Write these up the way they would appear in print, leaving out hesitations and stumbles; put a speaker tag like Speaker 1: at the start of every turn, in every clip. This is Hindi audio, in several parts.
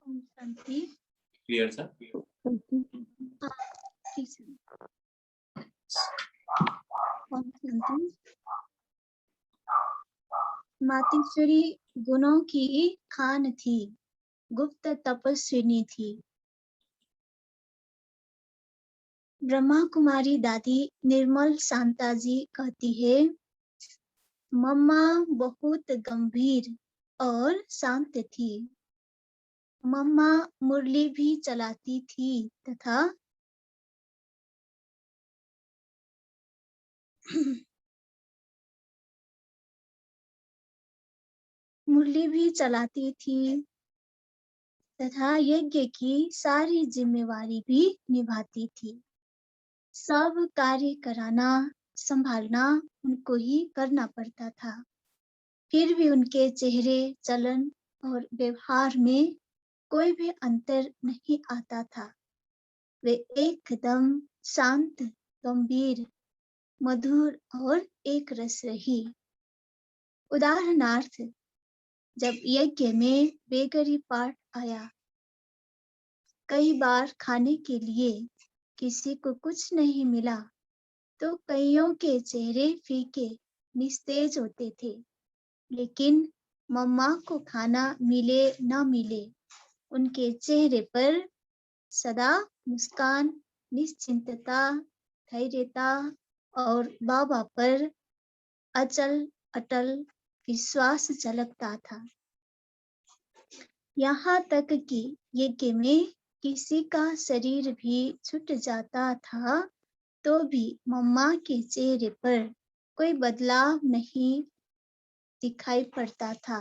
Speaker 1: ओम शांति।
Speaker 2: Clear sir?
Speaker 1: ठीक सर। ओम शांति। मातेश्वरी गुणों की खान थी, गुप्त तपस्विनी थी। ब्रह्मा कुमारी दादी निर्मल शांता जी कहती है, मम्मा बहुत गंभीर और शांत थी। मम्मा मुरली भी चलाती थी तथा मुरली भी चलाती थी तथा यज्ञ की सारी जिम्मेवारी भी निभाती थी। सब कार्य कराना संभालना उनको ही करना पड़ता था। फिर भी उनके चेहरे, चलन और व्यवहार में कोई भी अंतर नहीं आता था। वे एकदम शांत, गंभीर, मधुर और एक रस रही। उदाहरणार्थ, जब यज्ञ में बेगरी पाठ आया, कई बार खाने के लिए किसी को कुछ नहीं मिला तो कईयों के चेहरे फीके, निस्तेज होते थे। लेकिन मम्मा को खाना मिले न मिले, उनके चेहरे पर सदा मुस्कान, निश्चिंतता, धैर्यता और बाबा पर अचल अटल विश्वास झलकता था। यहाँ तक कि यज्ञ में किसी का शरीर भी छूट जाता था तो भी मम्मा के चेहरे पर कोई बदलाव नहीं दिखाई पड़ता था।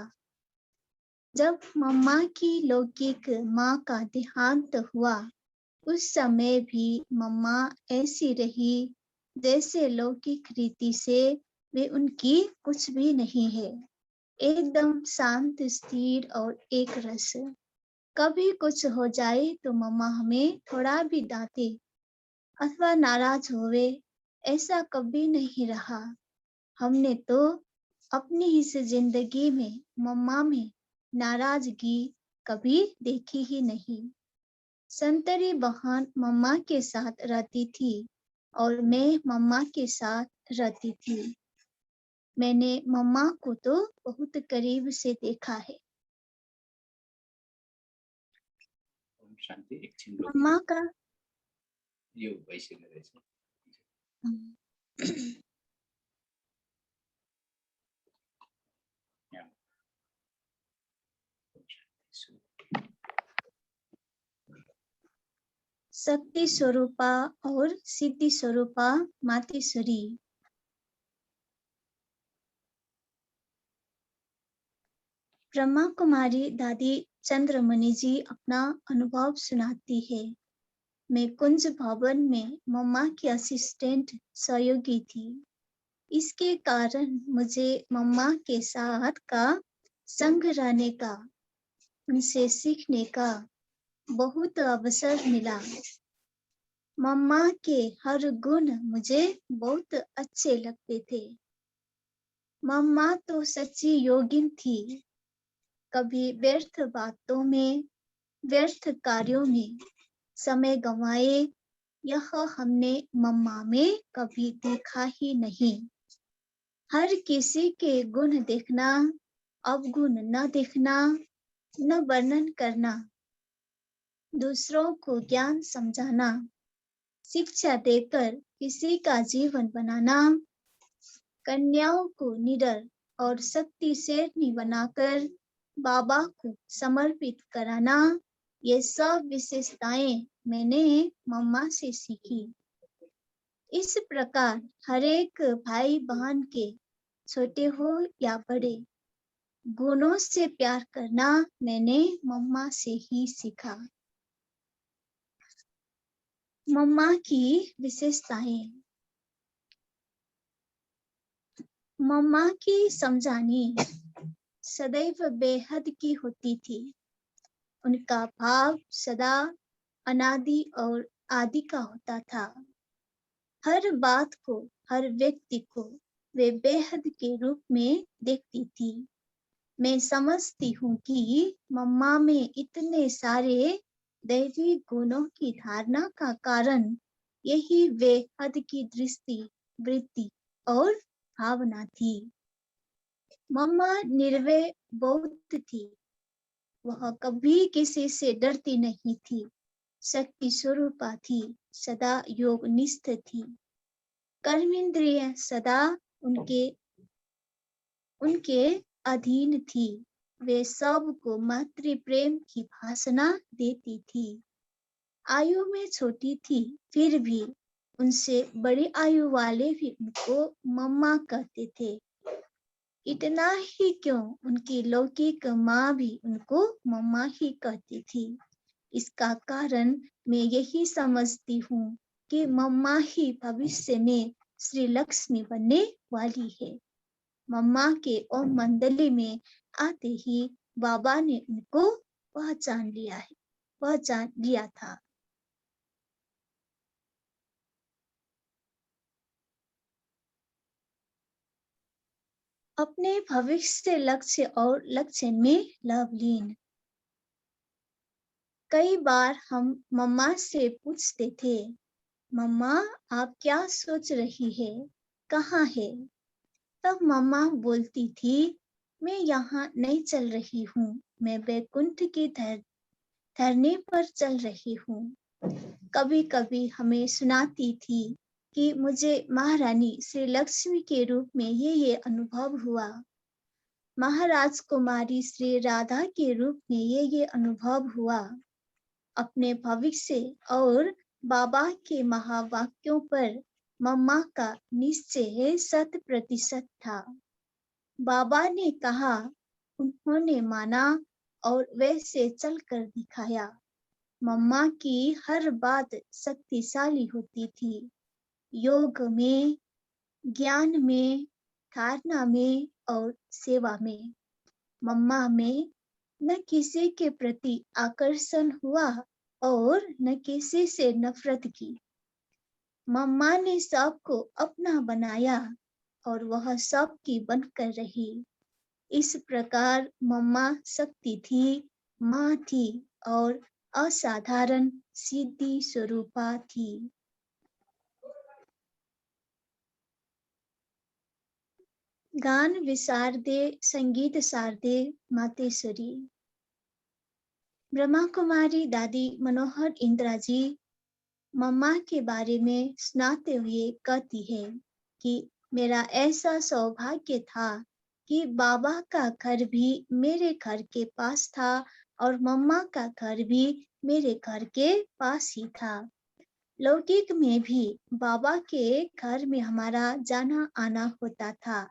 Speaker 1: जब मम्मा की लौकिक माँ का देहांत हुआ, उस समय भी मम्मा ऐसी रही जैसे लौकिक रीति से वे उनकी कुछ भी नहीं है। एकदम शांत, स्थिर और एक रस। कभी कुछ हो जाए तो मम्मा हमें थोड़ा भी डांटे अथवा नाराज होवे, ऐसा कभी नहीं रहा। हमने तो अपनी इस जिंदगी में मम्मा में नाराजगी कभी देखी ही नहीं। संतरी बहन मम्मा के साथ रहती थी और मैं मम्मा के साथ रहती थी। मैंने मम्मा को तो बहुत करीब से देखा है।
Speaker 2: शांति एकछिन
Speaker 1: मम्मा का
Speaker 2: यो भइसकेको रहेछ।
Speaker 1: शक्ति स्वरूपा और सिद्धि स्वरूपा मातेश्वरी। ब्रह्मा कुमारी दादी चंद्रमणि जी अपना अनुभव सुनाती है। मैं कुंज भवन में मम्मा की असिस्टेंट सहयोगी थी। इसके कारण मुझे मम्मा के साथ का संग रहने का, उनसे सीखने का बहुत अवसर मिला। मम्मा के हर गुण मुझे बहुत अच्छे लगते थे। मम्मा तो सच्ची योगिन थी। कभी व्यर्थ बातों में, व्यर्थ कार्यों में समय गंवाए, यह हमने मम्मा में कभी देखा ही नहीं। हर किसी के गुण देखना, अवगुण न देखना, न वर्णन करना, दूसरों को ज्ञान समझाना, शिक्षा देकर किसी का जीवन बनाना, कन्याओं को निडर और शक्तिशाली बनाकर बाबा को समर्पित कराना, ये सब विशेषताएं मैंने मम्मा से सीखी। इस प्रकार हर एक भाई बहन के, छोटे हो या बड़े, गुणों से प्यार करना मैंने मम्मा से ही सीखा। मम्मा की विशेषताएं। मम्मा की समझानी सदैव बेहद की होती थी। उनका भाव सदा अनादि और आदि का होता था। हर बात को, हर व्यक्ति को वे बेहद के रूप में देखती थी। मैं समझती हूँ कि मम्मा में इतने सारे दैवी गुणों की धारणा का कारण यही बेहद की दृष्टि, वृत्ति और भावना थी। मम्मा निर्भय बहुत थी। वह कभी किसी से डरती नहीं थी। शक्ति स्वरूपा थी, सदा योगनिष्ठ थी। कर्मेंद्रिय सदा उनके उनके अधीन थी। वे सबको मातृ प्रेम की भाषणा देती थी। आयु में छोटी थी, फिर भी उनसे बड़ी आयु वाले भी उनको मम्मा कहते थे। इतना ही क्यों, उनकी लौकिक माँ भी उनको मम्मा ही कहती थी। इसका कारण मैं यही समझती हूँ कि मम्मा ही भविष्य में श्री लक्ष्मी बनने वाली है। मम्मा के ओम मंडली में आते ही बाबा ने उनको पहचान लिया था। अपने भविष्य लक्ष्य और लक्ष्य में लवलीन। कई बार हम मम्मा से पूछते थे, मम्मा आप क्या सोच रही है, कहाँ है? तब मम्मा बोलती थी, मैं यहाँ नहीं चल रही हूँ, मैं बैकुंठ की धरने पर चल रही हूँ। कभी कभी हमें सुनाती थी कि मुझे महारानी श्री लक्ष्मी के रूप में ये अनुभव हुआ। महाराज कुमारी श्री राधा के रूप में ये अनुभव हुआ। अपने भविष्य और बाबा के महावाक्यों पर मम्मा का निश्चय 100% था। बाबा ने कहा, उन्होंने माना और वैसे चलकर दिखाया। मम्मा की हर बात शक्तिशाली होती थी। योग में, ज्ञान में, धारणा में और सेवा में। मम्मा में न किसी के प्रति आकर्षण हुआ और न किसी से नफरत की। मम्मा ने सबको अपना बनाया और वह सबकी बनकर रही। इस प्रकार मम्मा शक्ति थी, माँ थी और असाधारण सिद्धि स्वरूपा थी। गान विशारदे संगीत शारदे मातेश्वरी। ब्रह्मा कुमारी दादी मनोहर इंदिरा जी मम्मा के बारे में सुनाते हुए कहती है कि मेरा ऐसा सौभाग्य था कि बाबा का घर भी मेरे घर के पास था और मम्मा का घर भी मेरे घर के पास ही था। लौकिक में भी बाबा के घर में हमारा जाना आना होता था।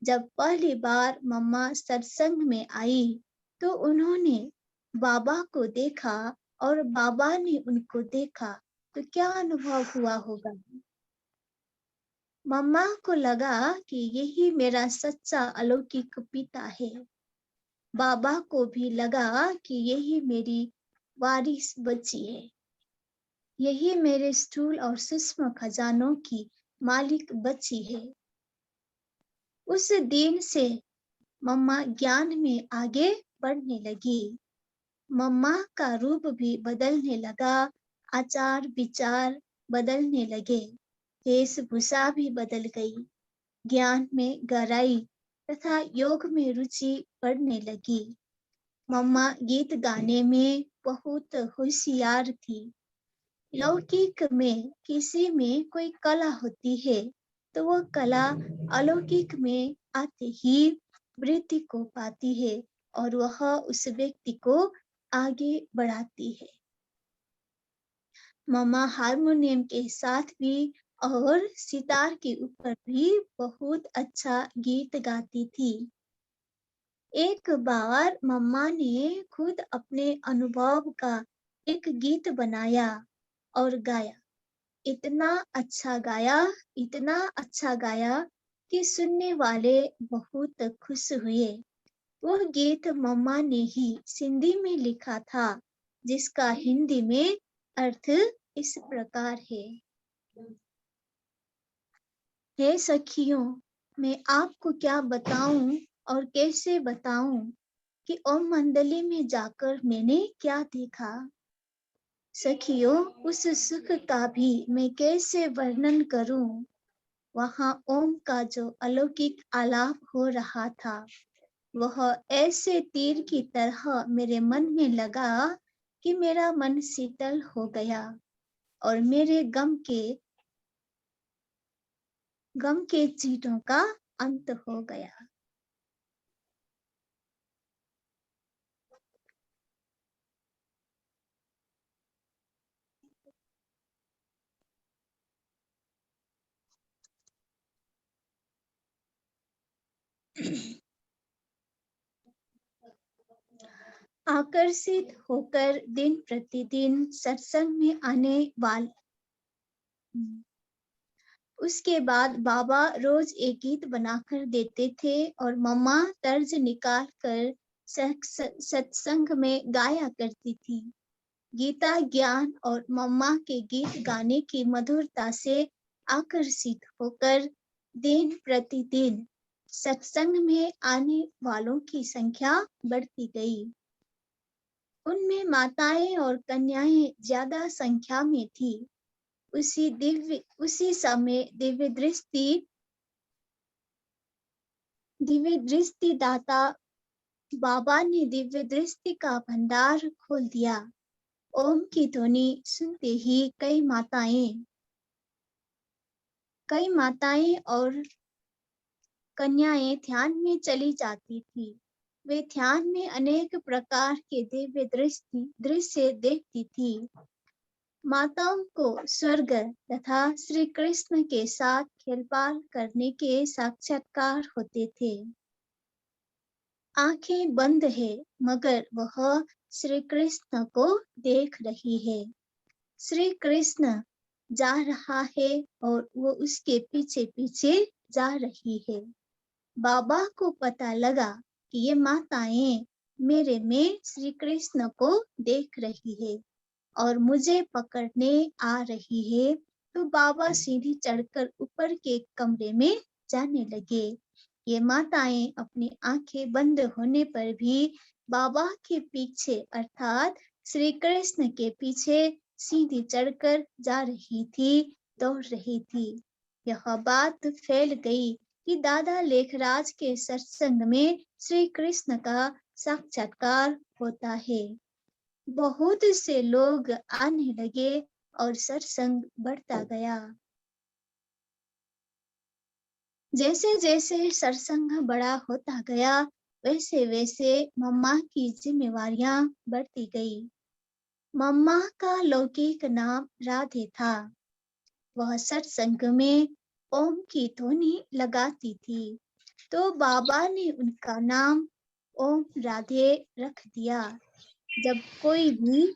Speaker 1: जब पहली बार मम्मा सत्संग में आई तो उन्होंने बाबा को देखा और बाबा ने उनको देखा तो क्या अनुभव हुआ होगा। मम्मा को लगा कि यही मेरा सच्चा अलौकिक पिता है। बाबा को भी लगा कि यही मेरी वारिस बच्ची है। यही मेरे स्थूल और सूक्ष्म खजानों की मालिक बच्ची है। उस दिन से मम्मा ज्ञान में आगे बढ़ने लगी। मम्मा का रूप भी बदलने लगा, आचार विचार बदलने लगे, वेशभूषा भी बदल गई। ज्ञान में गहराई तथा योग में रुचि बढ़ने लगी। मम्मा गीत गाने में बहुत होशियार थी। लौकिक में किसी में कोई कला होती है तो वह कला अलौकिक में आते ही वृद्धि को पाती है और वह उस व्यक्ति को आगे बढ़ाती है। मम्मा हारमोनियम के साथ भी और सितार के ऊपर भी बहुत अच्छा गीत गाती थी। एक बार मम्मा ने खुद अपने अनुभव का एक गीत बनाया और गाया। इतना अच्छा गाया कि सुनने वाले बहुत खुश हुए। वह गीत मम्मा ने ही सिंधी में लिखा था, जिसका हिंदी में अर्थ इस प्रकार है। हे सखियों, मैं आपको क्या बताऊं और कैसे बताऊं कि ओम मंडली में जाकर मैंने क्या देखा। सखियों, उस सुख का भी मैं कैसे वर्णन करूं। वहां ओम का जो अलौकिक आलाप हो रहा था, वह ऐसे तीर की तरह मेरे मन में लगा कि मेरा मन शीतल हो गया और मेरे गम के चीटों का अंत हो गया। आकर्षित होकर दिन प्रतिदिन सत्संग में आने वाले, उसके बाद बाबा रोज एक गीत बनाकर देते थे और मम्मा तर्ज निकाल कर सत्संग में गाया करती थी। गीता ज्ञान और मम्मा के गीत गाने की मधुरता से आकर्षित होकर दिन प्रतिदिन सत्संग में आने वालों की संख्या बढ़ती गई। उनमें माताएं और कन्याएं ज्यादा संख्या में थी। उसी समय दिव्य दृष्टि दाता बाबा ने दिव्य दृष्टि का भंडार खोल दिया। ओम की ध्वनि सुनते ही कई माताएं और कन्याएं ध्यान में चली जाती थी। वे ध्यान में अनेक प्रकार के दिव्य दृश्य देखती थी। माताओं को स्वर्ग तथा श्री कृष्ण के साथ खेलपाल करने के साक्षात्कार होते थे। आंखें बंद है मगर वह श्री कृष्ण को देख रही है। श्री कृष्ण जा रहा है और वो उसके पीछे पीछे जा रही है। बाबा को पता लगा कि ये माताएं मेरे में श्री कृष्ण को देख रही है और मुझे पकड़ने आ रही है, तो बाबा सीढ़ी चढ़कर ऊपर के कमरे में जाने लगे। ये माताएं अपनी आंखें बंद होने पर भी बाबा के पीछे अर्थात श्री कृष्ण के पीछे सीढ़ी चढ़कर जा रही थी, दौड़ रही थी। यह बात फैल गई कि दादा लेखराज के सत्संग में श्री कृष्ण का साक्षात्कार होता है। बहुत से लोग आने लगे और सत्संग बढ़ता गया। जैसे जैसे सत्संग बड़ा होता गया, वैसे वैसे मम्मा की जिम्मेवारियां बढ़ती गई। मम्मा का लौकिक नाम राधे था। वह सत्संग में ओम की ध्वनि लगाती थी, तो बाबा ने उनका नाम ओम राधे रख दिया। जब कोई भी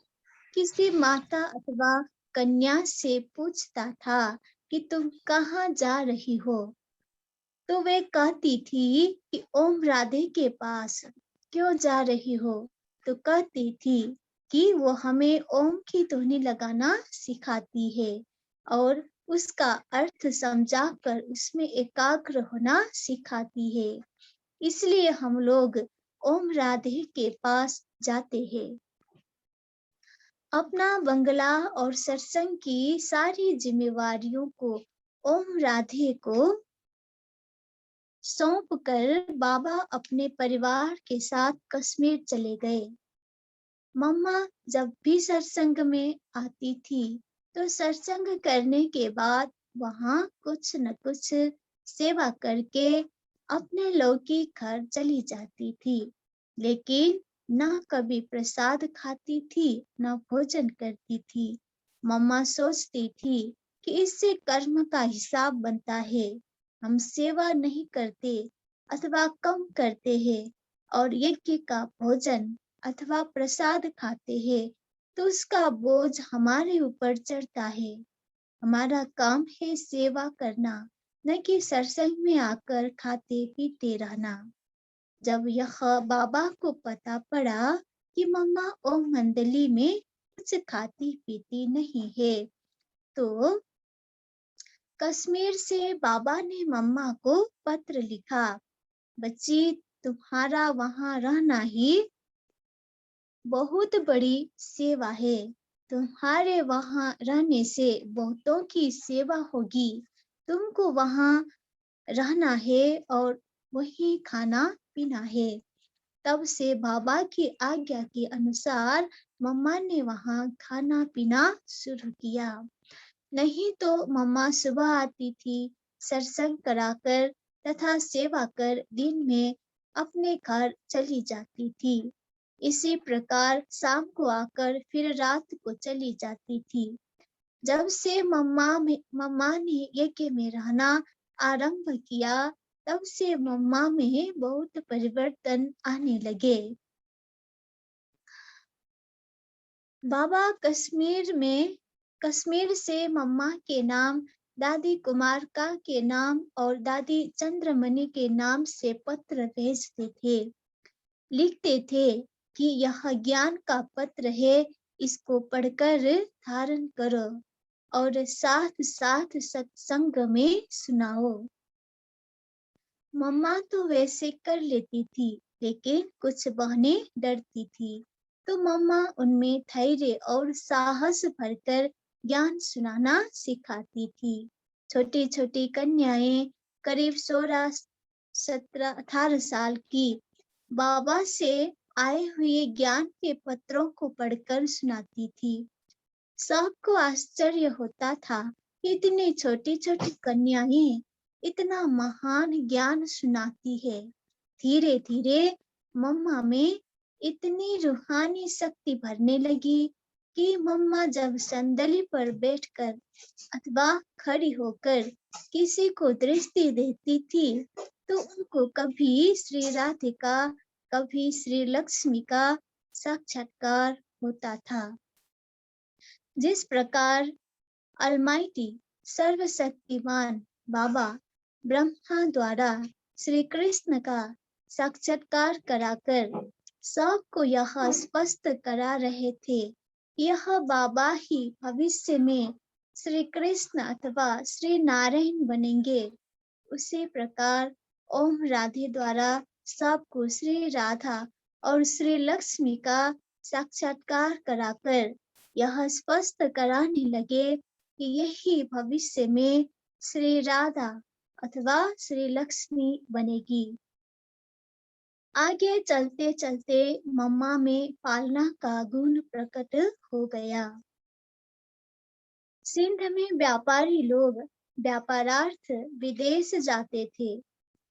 Speaker 1: किसी माता अथवा कन्या से पूछता था कि तुम कहाँ जा रही हो, तो वे कहती थी कि ओम राधे के पास। क्यों जा रही हो? तो कहती थी कि वो हमें ओम की ध्वनि लगाना सिखाती है और उसका अर्थ समझाकर उसमें एकाग्र होना सिखाती है। इसलिए हम लोग ओम राधे के पास जाते हैं। अपना बंगला और सत्संग की सारी जिम्मेवारियों को ओम राधे को सौंप कर बाबा अपने परिवार के साथ कश्मीर चले गए। मम्मा जब भी सत्संग में आती थी, तो सत्संग करने के बाद वहां कुछ न कुछ सेवा करके अपने लौकिक घर चली जाती थी, लेकिन न कभी प्रसाद खाती थी, न भोजन करती थी। मम्मा सोचती थी कि इससे कर्म का हिसाब बनता है। हम सेवा नहीं करते अथवा कम करते हैं और यज्ञ का भोजन अथवा प्रसाद खाते हैं, तो उसका बोझ हमारे ऊपर चढ़ता है। हमारा काम है सेवा करना, न कि सत्संग में आकर खाते पीते रहना। जब यह बाबा को पता पड़ा कि मम्मा ओम मंडली में कुछ खाती पीती नहीं है, तो कश्मीर से बाबा ने मम्मा को पत्र लिखा, बच्ची तुम्हारा वहां रहना ही बहुत बड़ी सेवा है। तुम्हारे वहां रहने से बहुतों की सेवा होगी। तुमको वहां रहना है और वही खाना पीना है। तब से बाबा की आज्ञा के अनुसार मम्मा ने वहां खाना पीना शुरू किया। नहीं तो मम्मा सुबह आती थी, सत्संग कराकर तथा सेवा कर दिन में अपने घर चली जाती थी। इसी प्रकार शाम को आकर फिर रात को चली जाती थी। जब से मम्मा ने यज्ञ में रहना आरंभ किया, तब से मम्मा में बहुत परिवर्तन आने लगे। बाबा कश्मीर से मम्मा के नाम, दादी कुमारका के नाम और दादी चंद्रमणि के नाम से पत्र भेजते थे। लिखते थे कि यह ज्ञान का पत्र है, इसको पढ़कर धारण करो और साथ साथ सत्संग में सुनाओ। मम्मा तो वैसे कर लेती थी, लेकिन कुछ बहनें डरती थी, तो मम्मा उनमें धैर्य और साहस भरकर ज्ञान सुनाना सिखाती थी। छोटी छोटी कन्याएं करीब 16, 17, 18 साल की बाबा से आए हुए ज्ञान के पत्रों को पढ़कर सुनाती थी। सबको आश्चर्य होता था कि इतनी छोटी छोटी कन्याएं इतना महान ज्ञान सुनाती है। धीरे धीरे मम्मा में इतनी रूहानी शक्ति भरने लगी कि मम्मा जब संदली पर बैठकर अथवा खड़ी होकर किसी को दृष्टि देती थी, तो उनको कभी श्री राधिका, कभी श्री लक्ष्मी का साक्षात्कार होता था। जिस प्रकार अलमाइटी सर्वशक्तिमान बाबा ब्रह्मा द्वारा श्री कृष्ण का साक्षात्कार कराकर सबको यह स्पष्ट करा रहे थे, यह बाबा ही भविष्य में श्री कृष्ण अथवा श्री नारायण बनेंगे। उसी प्रकार ओम राधे द्वारा सबको श्री राधा और श्री लक्ष्मी का साक्षात्कार कराकर यह स्पष्ट कराने लगे कि यही भविष्य में श्री राधा अथवा श्री लक्ष्मी बनेगी। आगे चलते चलते मम्मा में पालना का गुण प्रकट हो गया। सिंध में व्यापारी लोग व्यापारार्थ विदेश जाते थे।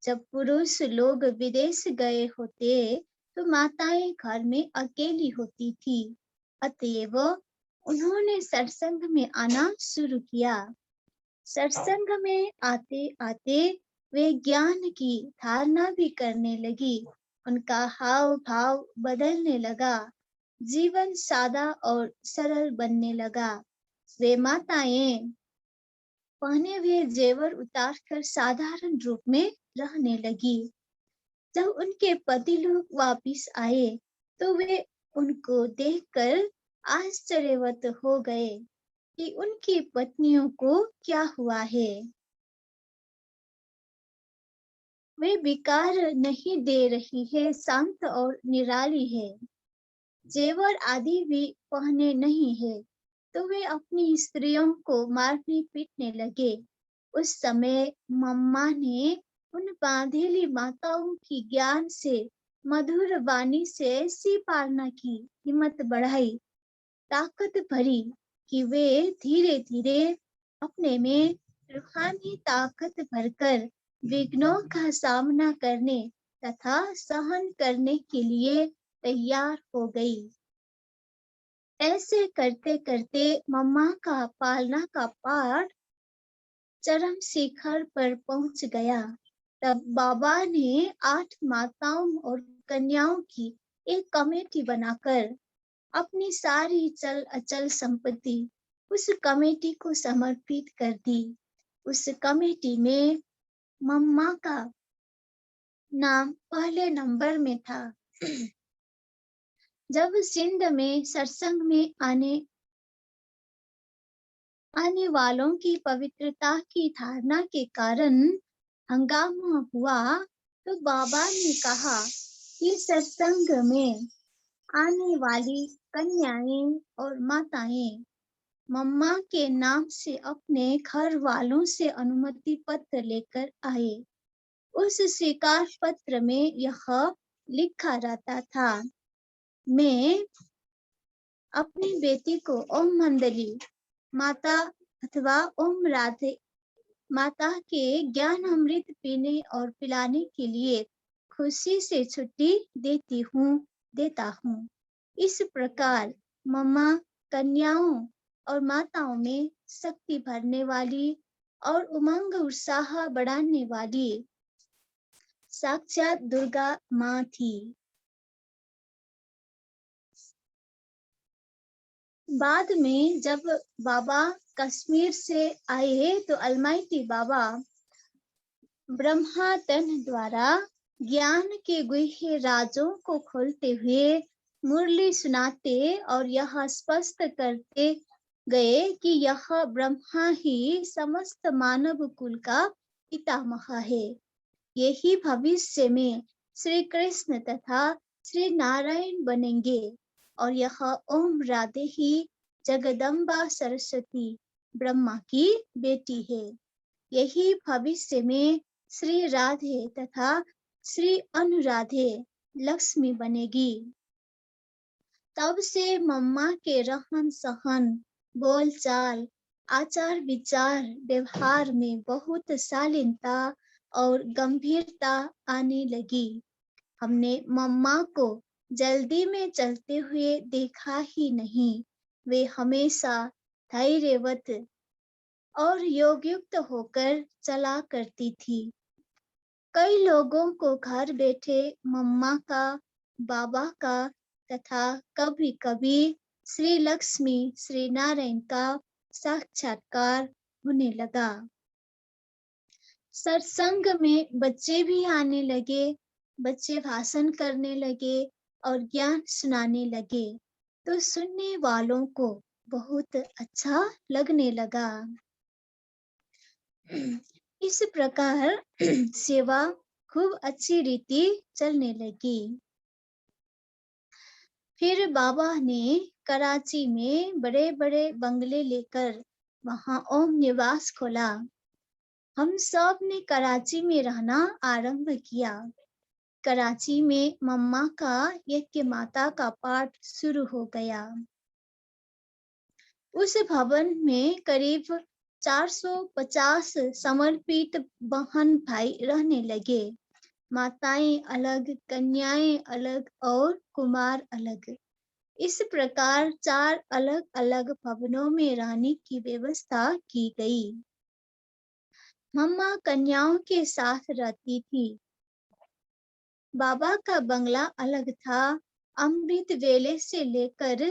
Speaker 1: जब पुरुष लोग विदेश गए होते तो माताएं घर में अकेली होती थी। अतएव उन्होंने सत्संग में आना शुरू किया। सत्संग में आते आते वे ज्ञान की धारणा भी करने लगी। उनका हाव भाव बदलने लगा, जीवन सादा और सरल बनने लगा। वे माताएं पहने हुए जेवर उतारकर साधारण रूप में रहने लगी। जब उनके पति लोग वापिस आए तो वे उनको देखकर आश्चर्यवत हो गए कि उनकी पत्नियों को क्या हुआ है। वे विकार नहीं दे रही है, शांत और निराली है, जेवर आदि भी पहने नहीं है, तो वे अपनी स्त्रियों को मारने पीटने लगे। उस समय मम्मा ने उन बांधेली माताओं की ज्ञान से, मधुर वाणी से ऐसी पालना की हिम्मत बढ़ाई, ताकत भरी कि वे धीरे धीरे अपने में रूहानी ताकत भरकर विघ्नों का सामना करने तथा सहन करने के लिए तैयार हो गई। ऐसे करते करते मम्मा का पालना का पाठ चरम शिखर पर पहुंच गया। तब बाबा ने 8 माताओं और कन्याओं की एक कमेटी बनाकर अपनी सारी चल अचल संपत्ति उस कमेटी को समर्पित कर दी। उस कमेटी में मम्मा का नाम पहले नंबर में था। जब सिंध में सत्संग में आने वालों की पवित्रता की धारणा के कारण हंगामा हुआ, तो बाबा ने कहा कि सत्संग में आने वाली कन्याएं और माताएं मम्मा के नाम से अपने घर वालों से अनुमति पत्र लेकर आए। उस स्वीकार पत्र में यह लिखा रहता था, मैं अपनी बेटी को ओम मंडली माता अथवा ओम राधे माता के ज्ञान अमृत पीने और पिलाने के लिए खुशी से छुट्टी देता हूँ। इस प्रकार मम्मा कन्याओं और माताओं में शक्ति भरने वाली और उमंग उत्साह बढ़ाने वाली साक्षात दुर्गा माँ थी। बाद में जब बाबा कश्मीर से आए तो अलमाइटी बाबा ब्रह्मा तन द्वारा ज्ञान के गुह्य राजों को खोलते हुए मुरली सुनाते और यह स्पष्ट करते गए कि यह ब्रह्मा ही समस्त मानव कुल का पितामह है। यही भविष्य में श्री कृष्ण तथा श्री नारायण बनेंगे और यह ओम राधे ही जगदम्बा सरस्वती ब्रह्मा की बेटी है। यही भविष्य में श्री राधे तथा श्री अनुराधे लक्ष्मी बनेगी। तब से मम्मा के रहन सहन, बोलचाल, आचार विचार, व्यवहार में बहुत शालीनता और गंभीरता आने लगी। हमने मम्मा को जल्दी में चलते हुए देखा ही नहीं, वे हमेशा धैर्यवत और योगयुक्त होकर चला करती थी। कई लोगों को घर बैठे मम्मा का, बाबा का तथा कभी कभी श्री लक्ष्मी श्री नारायण का साक्षात्कार होने लगा। सत्संग में बच्चे भी आने लगे, बच्चे भाषण करने लगे और ज्ञान सुनाने लगे, तो सुनने वालों को बहुत अच्छा लगने लगा। इस प्रकार सेवा खूब अच्छी रीति चलने लगी। फिर बाबा ने कराची में बड़े बड़े बंगले लेकर वहां ओम निवास खोला। हम सब ने कराची में रहना आरंभ किया। कराची में मम्मा का यज्ञ माता का पाठ शुरू हो गया। उस भवन में करीब 450 समर्पित बहन भाई रहने लगे। माताएं अलग, कन्याएं अलग और कुमार अलग। इस प्रकार 4 अलग अलग भवनों में रहने की व्यवस्था की गई। मम्मा कन्याओं के साथ रहती थी। बाबा का बंगला अलग था। अमृत वेले से लेकर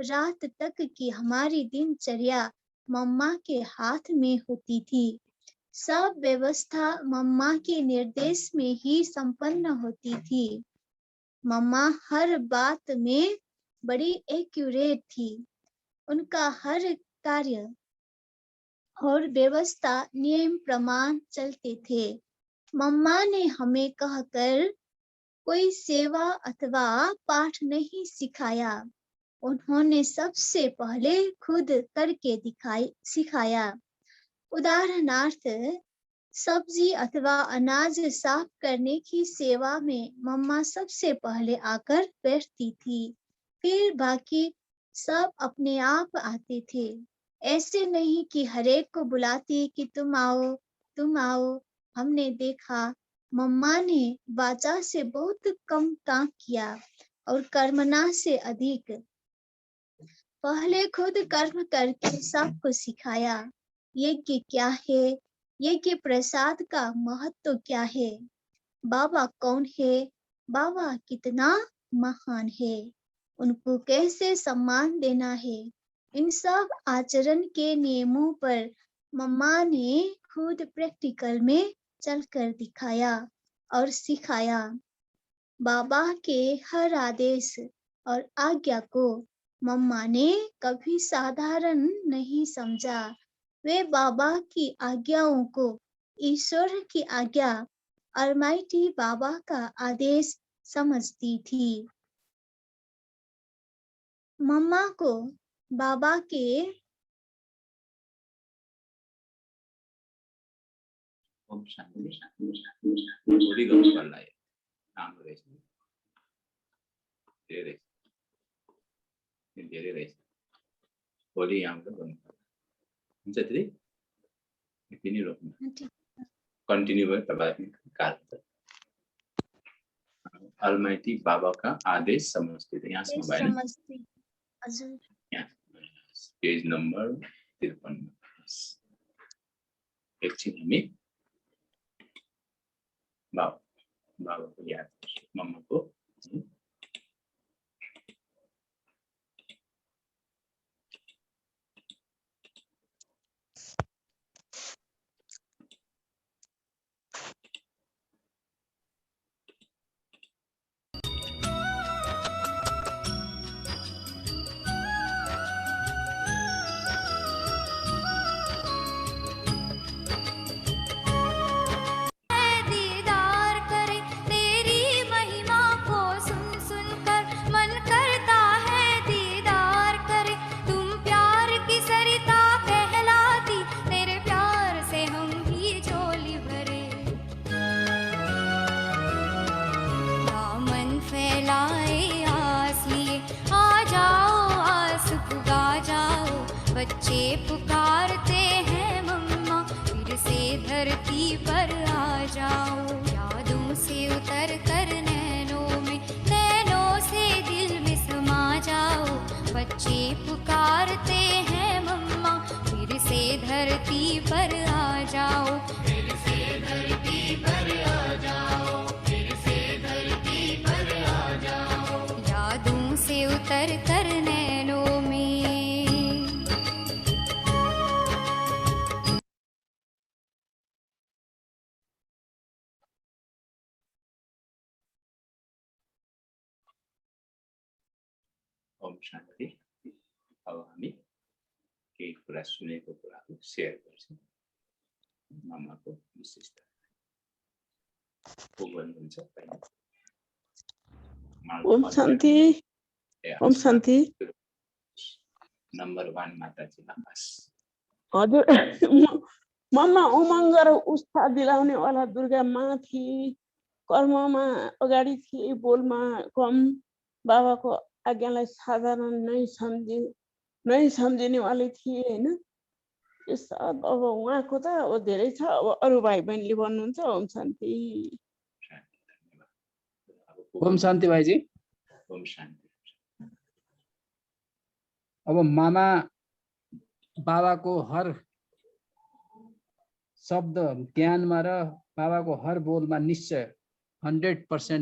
Speaker 1: रात तक की हमारी दिनचर्या मम्मा के हाथ में होती थी। सब व्यवस्था मम्मा के निर्देश में ही संपन्न होती थी। मम्मा हर बात में बड़ी एक्यूरेट थी। उनका हर कार्य और व्यवस्था नियम प्रमाण चलते थे। मम्मा ने हमें कहकर कोई सेवा अथवा पाठ नहीं सिखाया। उन्होंने सबसे पहले खुद करके सिखाया। उदाहरणार्थ सब्जी अथवा अनाज साफ करने की सेवा में मम्मा सबसे पहले आकर बैठती थी, फिर बाकी सब अपने आप आते थे। ऐसे नहीं कि हरेक को बुलाती कि तुम आओ तुम आओ। हमने देखा मम्मा ने वाचा से बहुत कम काम किया और कर्मणा से अधिक। पहले खुद कर्म करके सबको सिखाया। यज्ञ क्या है, यज्ञ प्रसाद का महत्व क्या है, बाबा कौन है, बाबा कितना महान है, उनको कैसे सम्मान देना है। इन सब आचरण के नियमों पर मम्मा ने खुद प्रैक्टिकल में चलकर दिखाया और सिखाया। बाबा के हर आदेश और आज्ञा को मम्मा ने कभी साधारण नहीं समझा। वे बाबा की आज्ञाओं को ईश्वर की आज्ञा अलमाइटी बाबा का आदेश समझती थी। मम्मा को बाबा के
Speaker 2: ओम शान्ति भोलि गर्नुपर्ला राम्रो रहेछ धेरै धेरै रहेछ भोलि यहाँबाट गर्नुपर्ला हुन्छ त्यति यति नै रोक्नु कन्टिन्यू भयो तपाईँ कार्य अलमाइटी बाबा का आदेश समझते थे यहाँसम्म भएन पेज नम्बर 53 एकछिन हामी बाबाको याद मम्माको
Speaker 3: बच्चे पुकारते हैं मम्मा फिर से धरती पर आ जाओ यादों से उतर कर नैनों से दिल में समा जाओ बच्चे पुकारते हैं मम्मा फिर से धरती पर आ जाओ फिर से धरती पर आ जाओ फिर से धरती पर आ जाओ यादों से उतर कर नैनों में
Speaker 2: ओम शान्ति अब हामी केही कुरा सुनेको कुराहरू सेयर गर्छौँ मम्माको विशेषता को भन्नुहुन्छ
Speaker 4: ओम शान्ति ओम शान्ति
Speaker 2: नम्बर 1 माताजी नमस
Speaker 4: हजुर मम्मा उमङ्ग र उत्साह दिलाउने वाला दुर्गा माँ थिए कर्ममा अगाडि थिए बोलमा कम बाबाको आज्ञालाई साधारण नै सम्झिने वाली थिए हैन यस अब उहाँको त अब धेरै छ अब अरु भाइ बहिनीले भन्नुहुन्छ ओम शान्ति
Speaker 5: ओम शान्ति भाइजी
Speaker 2: ओम शान्ति
Speaker 5: अब मामा बाबाको हर शब्द ज्ञानमा र बाबाको हर बोलमा निश्चय 100%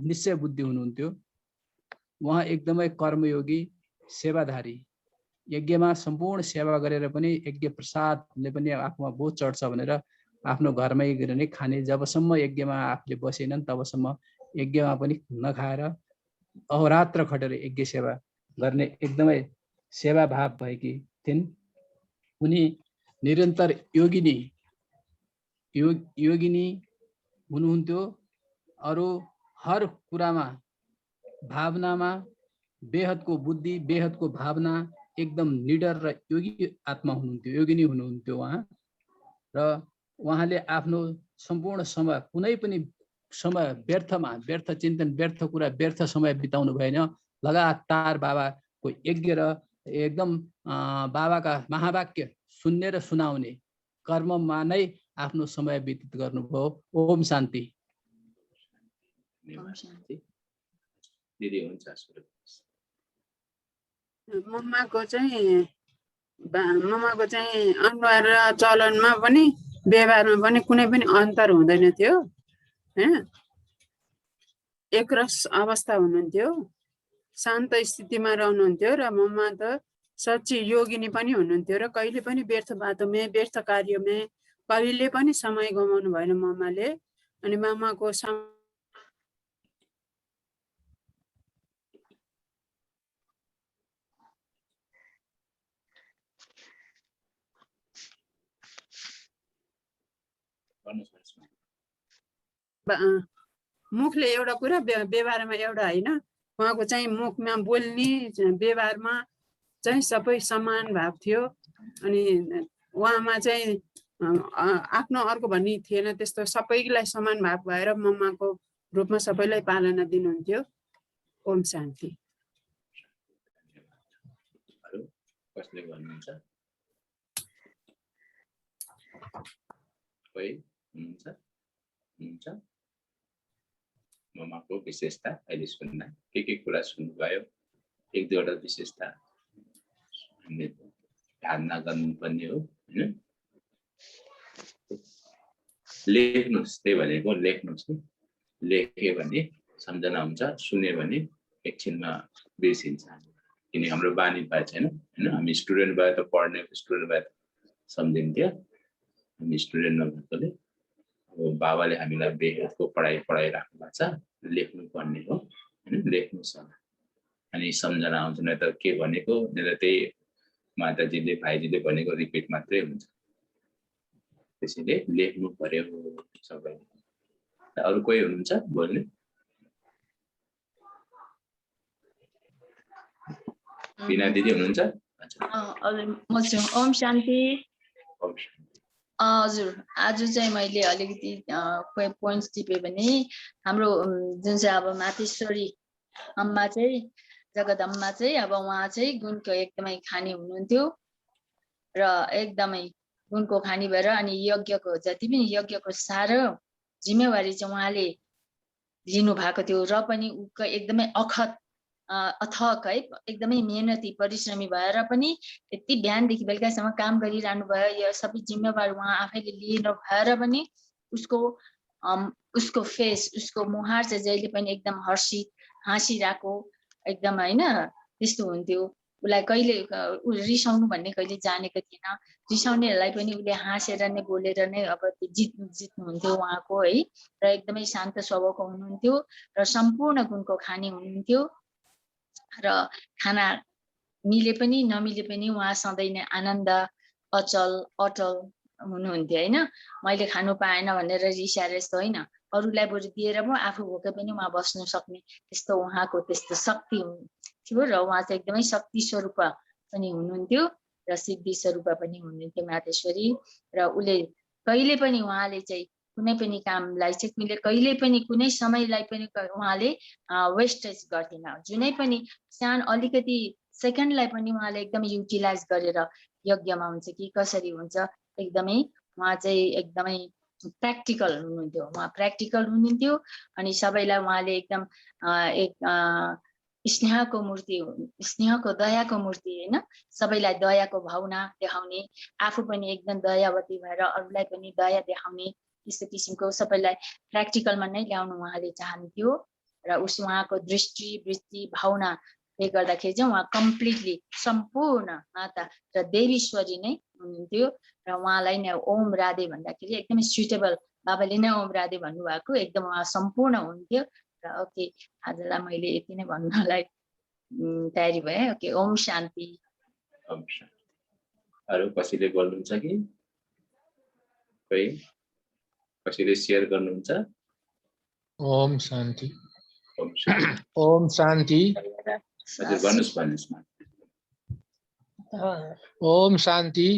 Speaker 5: निश्चय बुद्धि हुनुहुन्थ्यो उहाँ एकदमै कर्मयोगी सेवाधारी यज्ञमा सम्पूर्ण सेवा गरेर पनि यज्ञ प्रसादले पनि आफूमा बहुत चढ्छ भनेर आफ्नो घरमै गएर नै खाने जबसम्म यज्ञमा आफूले बसेनन् तबसम्म यज्ञमा पनि नखाएर अहोरात्र खटेर यज्ञ सेवा गर्ने एकदमै सेवा भाव भएकी थिइन् उनी निरन्तर योगिनी हुनुहुन्थ्यो अरु हर कुरामा भावनामा बेहदको बुद्धि बेहदको भावना एकदम निडर र योगी आत्मा हुनुहुन्थ्यो योगिनी हुनुहुन्थ्यो उहाँ र उहाँले आफ्नो सम्पूर्ण समय कुनै पनि समय व्यर्थ चिन्तन व्यर्थ कुरा व्यर्थ समय बिताउनु भएन लगातार बाबाको यज्ञ र एकदम बाबाका महावाक्य सुन्ने र सुनाउने कर्ममा नै आफ्नो समय व्यतीत गर्नुभयो ओम शान्ति
Speaker 2: दिदी हुन्छ सुरु
Speaker 6: मम्माको चाहिँ अनुहार र चलनमा पनि व्यवहारमा पनि कुनै पनि अन्तर हुँदैन थियो हैन एकरस अवस्था हुनुहुन्थ्यो शान्त स्थितिमा रहनुहुन्थ्यो र मम्मा त सच्ची योगिनी पनि हुनुहुन्थ्यो र कहिले पनि व्यर्थ बाटोमा व्यर्थ कार्यमा कहिले पनि समय गमाउनु भएन मम्माले अनि मम्माको मुखले एउटा कुरा व्यवहारमा एउटा होइन, उहाँको चाहिँ मुखमा बोल्ने व्यवहारमा चाहिँ सबै समान भाव थियो। अनि उहाँमा चाहिँ आफ्नो अर्को भन्ने थिएन, त्यस्तो सबैलाई समान भाव भएर मम्माको रूपमा सबैलाई पालना दिनुहुन्थ्यो। ओम शान्ति।
Speaker 2: कसले भन्नुहुन्छ? कोही हुनुहुन्छ? मम्माको विशेषता अहिले सुन्दा के कुरा सुन्नुभयो? एक दुईवटा विशेषता हामीले ध्यान नगर्नुपर्ने हो होइन? लेख्नुहोस्, त्यही भनेको लेख्नुहोस्। लेख्यो भने सम्झना हुन्छ, सुन्यो भने एकछिनमा बिर्सिन्छ। किन हाम्रो बानी भए छैन होइन? हामी स्टुडेन्ट भए त पढ्ने, स्टुडेन्ट भए त सम्झिन्थ्यो। हामी स्टुडेन्ट नभएकोले अब बाबाले हामीलाई बेहेदको पढाइराख्नु भएको छ, लेख्नु पर्ने हो होइन? लेख्नुहोस् अनि सम्झना आउँछ। न त के भनेको, न त त्यही माताजीले भाइजीले भनेको रिपिट मात्रै हुन्छ। त्यसैले लेख्नु पर्यो सबै। अरू कोही हुनुहुन्छ बोल्ने? बिना दिदी हुनुहुन्छ?
Speaker 7: ओम शान्ति। हजुर, आज चाहिँ मैले अलिकति कोही पोइन्ट्स टिपेँ भने हाम्रो जुन चाहिँ अब मातेश्वरी अम्मा चाहिँ, जगदम्मा चाहिँ अब उहाँ चाहिँ गुणको एकदमै खानी हुनुहुन्थ्यो र एकदमै गुणको खानी भएर अनि यज्ञको जति पनि यज्ञको सारो जिम्मेवारी चाहिँ उहाँले लिनु भएको थियो र पनि उको एकदमै अथक है, एकदमै मेहनती परिश्रमी भएर पनि यति बिहानदेखि बेलुकासम्म काम गरिरहनु भयो। यो सबै जिम्मेवारी उहाँ आफैले लिनु भएर पनि उसको फेस, उसको मुहार चाहिँ जहिले पनि एकदम हर्षित हाँसिरहेको एकदम होइन त्यस्तो हुन्थ्यो। उसलाई कहिले रिसाउनु भन्ने कहिले जानेको थिएन। रिसाउनेहरूलाई पनि उसले हाँसेर नै बोलेर नै अब जित्नुहुन्थ्यो उहाँको है। र एकदमै शान्त स्वभावको हुनुहुन्थ्यो र सम्पूर्ण गुणको खानी हुनुहुन्थ्यो र खाना मिले पनि नमिले पनि उहाँ सधैँ नै आनन्द अटल हुनुहुन्थ्यो होइन। मैले खानु पाएन भनेर रिसाएर यस्तो होइन, अरूलाई बरु दिएर म आफू भोकै पनि उहाँ बस्नु सक्ने त्यस्तो उहाँको त्यस्तो शक्ति थियो। र उहाँ चाहिँ एकदमै शक्ति स्वरूप पनि हुनुहुन्थ्यो र सिद्धि स्वरूप पनि हुनुहुन्थ्यो मातेश्वरी। र उसले कहिले पनि उहाँले चाहिँ कुनै पनि कामलाई चाहिँ कहिले पनि कुनै समयलाई पनि उहाँले वेस्टेज गर्थिन। जुनै पनि सानो अलिकति सेकेन्डलाई पनि उहाँले एकदमै युटिलाइज गरेर यज्ञमा हुन्छ कि कसरी हुन्छ एकदमै उहाँ चाहिँ एकदमै प्र्याक्टिकल हुनुहुन्थ्यो। उहाँ प्र्याक्टिकल हुनुहुन्थ्यो अनि सबैलाई उहाँले एकदम एक स्नेहको मूर्ति, स्नेहको दयाको मूर्ति होइन। सबैलाई दयाको भावना देखाउने, आफू पनि एकदम दयावती भएर अरूलाई पनि दया देखाउने त्यस्तो किसिमको सबैलाई प्र्याक्टिकलमा नै ल्याउनु उहाँले चाहन्थ्यो। र उहाँको दृष्टि वृत्ति भावनाले गर्दाखेरि चाहिँ उहाँ कम्प्लिटली सम्पूर्ण माता र देवीश्वरी नै हुनुहुन्थ्यो। र उहाँलाई नै ओम राधे भन्दाखेरि एकदमै सुइटेबल, बाबाले नै ओम राधे भन्नुभएको, एकदम उहाँ सम्पूर्ण हुनुहुन्थ्यो। र ओके, आजलाई मैले यति नै भन्नलाई तयारी भएँ। ओके, ओम शान्ति।
Speaker 2: ओम शान्ति। अरू कसैले बोल्नुहुन्छ कि? कोही कसैले सेयर गर्नुहुन्छ?
Speaker 8: ओम शान्ति।
Speaker 2: ओम शान्ति।
Speaker 8: ओम शान्ति।
Speaker 2: हजुर भन्नुहोस्।
Speaker 8: ओम शान्ति।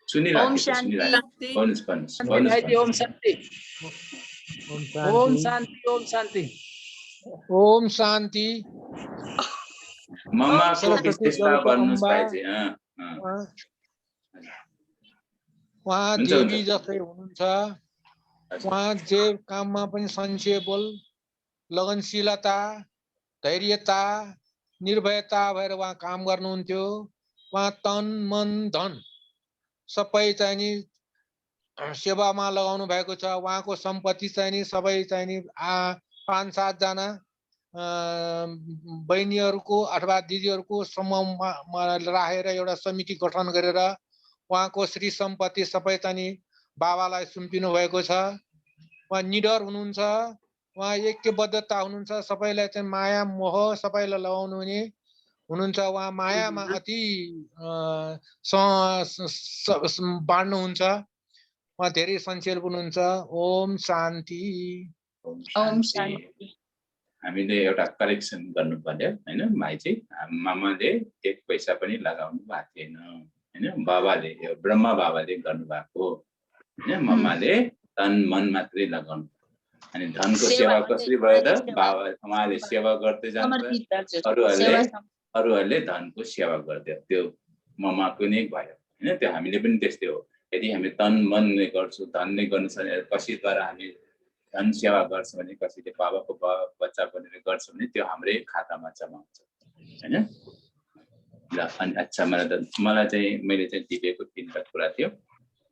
Speaker 2: सुनिराखेको सुनिराखेको। भन्नुहोस्।
Speaker 5: ओम शान्ति। ओम शान्ति। ओम शान्ति।
Speaker 8: ओम शान्ति।
Speaker 2: मम्माको विशेषता भन्नुहोस् भाइजी।
Speaker 8: उहाँ देवी जस्तै हुनुहुन्छ। उहाँ जे काममा पनि सन्चेबल, लगनशीलता, धैर्यता, निर्भयता भएर उहाँ काम गर्नुहुन्थ्यो। उहाँ तन मन धन सबै चाहिँ नि सेवामा लगाउनु भएको छ। उहाँको सम्पत्ति चाहिँ नि सबै चाहिँ नि 5-7 जना बहिनीहरूको अथवा दिदीहरूको समूहमा राखेर एउटा समिति गठन गरेर उहाँको श्री सम्पत्ति सबै चाहिँ नि बाबालाई सुम्पिनु भएको छ। उहाँ निडर हुनुहुन्छ, उहाँ ऐक्यबद्धता हुनुहुन्छ, सबैलाई चाहिँ माया मोह सबैलाई लगाउनु हुनुहुन्छ। उहाँ मायामा अति बाँड्नुहुन्छ। उहाँ धेरै सन्चेल हुनुहुन्छ। ओम शान्ति।
Speaker 2: ओम
Speaker 7: ओम
Speaker 2: शान्ति।
Speaker 7: शान्ति।
Speaker 2: हामीले एउटा करेक्सन गर्नु पर्यो हैन भाइ चाहिँ मामाले 1 पैसा पनि लगाउनु भएको थिएन हैन बाबाले ब्रह्मा बाबाले गर्नु भएको हैन मम्माले तन मन मात्रै लगाउनु अनि धनको सेवा कसरी भयो त बाबा उहाँले सेवा गर्दै जान्छ अरूहरूले धनको सेवा गर्दै त्यो मम्माको नै भयो हैन त्यो हामीले पनि त्यस्तै हो यदि हामी तन मन नै गर्छौँ धन नै गर्नु छ भने कसैद्वारा हामी धन सेवा गर्छ भने कसैले बाबाको बच्चा बनेर गर्छ भने त्यो हाम्रै खातामा जम्मा हुन्छ हैन ल अनि अच्छा मलाई चाहिँ मैले चाहिँ दिएको 3टा कुरा थियो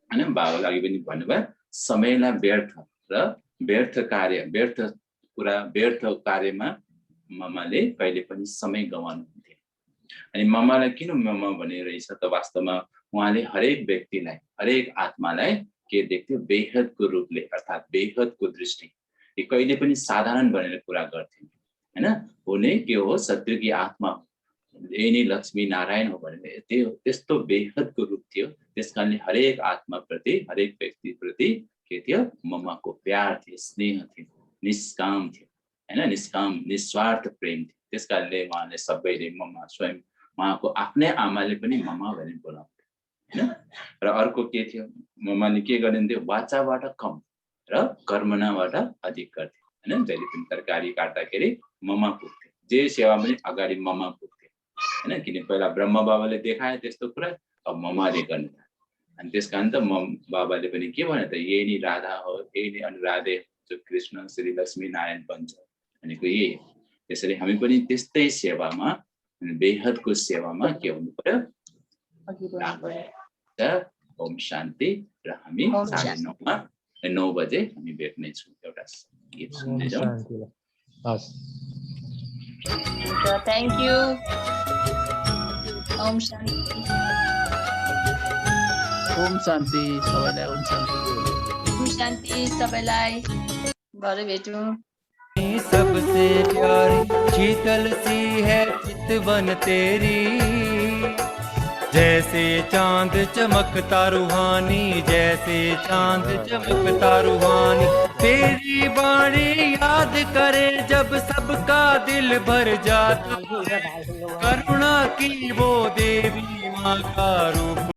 Speaker 2: हैन बाबाले अघि पनि भन्नुभयो समयलाई व्यर्थ कार्यमा मम्माले कहिले पनि समय गवाउनु हुन्थ्यो अनि मम्मालाई किन मम्मा भनिरहेछ त वास्तवमा उहाँले हरेक व्यक्तिलाई हरेक आत्मालाई के देख्थ्यो बेहदको रूपले अर्थात् बेहदको दृष्टि यो कहिले पनि साधारण भनेर कुरा गर्थे हैन हुने के हो सत्यकी आत्मा यही नै लक्ष्मी नारायण हो भनेर त्यस्तो बेहदको रूप थियो त्यसकारणले हरेक आत्मा प्रति हरेक व्यक्ति प्रति के थियो मम्माको प्यार थियो स्नेह थियो निष्काम थियो हैन निष्काम निस्वार्थ प्रेम थियो त्यसकारणले उहाँले सबैले मम्मा स्वयं उहाँको आफ्नै आमाले पनि मम्मा भनेर बोलाउँथे हैन र अर्को के थियो मम्माले के गरिन्थ्यो वाचाबाट कम र कर्मनाबाट अधिक गर्थे हैन जहिले पनि तरकारी काट्दाखेरि मम्मा पुग्थे जे सेवा पनि अगाडि मम्मा पुग्थे हैन किन पहिला ब्रह्म बाबाले देखाए त्यस्तो कुरा अब मम्माले गर्ने अनि त्यसकारण त बाबाले पनि के भने त यही नै राधा हो यही नै अनुराधे जो कृष्ण श्री लक्ष्मी नारायण बन्छ भनेको यही त्यसैले हामी पनि त्यस्तै सेवामा बेहदको सेवामा के हुनु पर्यो ओम शान्ति र हामी 9:30 बजे हामी भेट्ने छौँ एउटा गीत सुन्दै जाउँ
Speaker 7: थ्याङ्क यू ओम शान्ति
Speaker 5: ओम शान्ति सबैलाई ओम शान्ति
Speaker 7: ओम शान्ति सबैलाई भरे भेटौँ
Speaker 9: सबसे प्यारी शीतल सी है चितवन तेरी जैसे चांद चमकता रूहानी जैसे चांद चमकता रूहानी तेरी बाणी याद करे जब सबका दिल भर जाता करुणा की वो देवी माँ का रूप